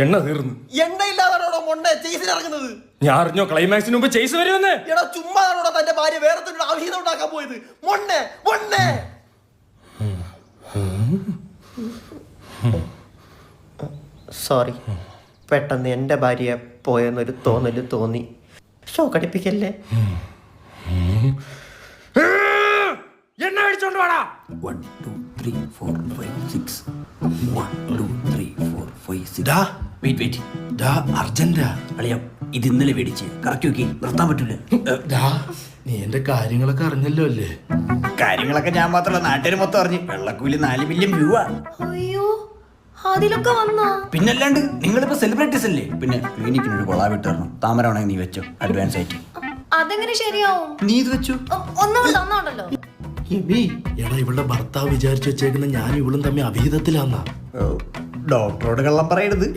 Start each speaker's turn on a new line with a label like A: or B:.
A: എണ്ണ തീർന്നു.
B: എണ്ണയില്ലാതാണോ മൊണ്ണെ ചേസിന് ഇറങ്ങുന്നത്?
A: ഞാൻ അറിഞ്ഞോ ക്ലൈമാക്സിന് മുമ്പ് ചേസ് വരുമെന്ന്?
B: എടാ ചുമ്മാതാണോടാ തന്റെ ഭാര്യ വേറെ തന്നെ അവിഹിതം ഉണ്ടാക്കാൻ പോയത്? മൊണ്ണെ മൊണ്ണെ സോറി, പെട്ടെന്ന് എന്റെ ഭാര്യ പോയെന്നൊരു തോന്നല് തോന്നി. ഷോക്കടിപ്പിക്കല്ലേ.
A: എണ്ണ മേടിച്ചോണ്ട് വാടാ.
C: 1 2 3 4 5 6 1 2 3 4 5 6.
D: ഡാ
C: വെയിറ്റ്
D: ഡാ അർജന്റാ.
C: അളിയാ, ഇത് ഇന്നലെ മേടിച്ച് കറക്കി നോക്കി നിർത്താൻ പറ്റൂല.
D: ഡാ നീ എന്റെ കാര്യങ്ങളൊക്കെ അറിഞ്ഞല്ലോ അല്ലേ?
C: കാര്യങ്ങളൊക്കെ ഞാൻ മാത്രമല്ല, നാട്ടുകാർ മൊത്തം അറിഞ്ഞു. വെള്ളക്കൂലി 4 മില്യൺ രൂപ.
E: അയ്യോ, അതിലൊക്കെ വന്നോ?
C: പിന്നല്ലാണ്ട് നിങ്ങളിപ്പോ സെലിബ്രിറ്റീസ് അല്ലേ. പിന്നെ ക്ലിനിക്കിനൊരു കൊളാ വിട്ട് തരണം. താമരമാണെങ്കിൽ നീ വെച്ചോ, അഡ്വാൻസ് ആയിട്ട്.
E: അതെങ്ങനെ ശരിയാവും?
C: നീ ഇത് വെച്ചു.
E: ഒന്നും തന്നോണ്ടല്ലോ.
D: എടാ ഇവളുടെ ഭർത്താവ് വിചാരിച്ചു വെച്ചേക്കുന്ന ഞാൻ ഇവളും തമ്മിൽ അഭിഹിതത്തിലാന്നാ.
C: ഡോക്ടറോട് കള്ളം പറയരുത്.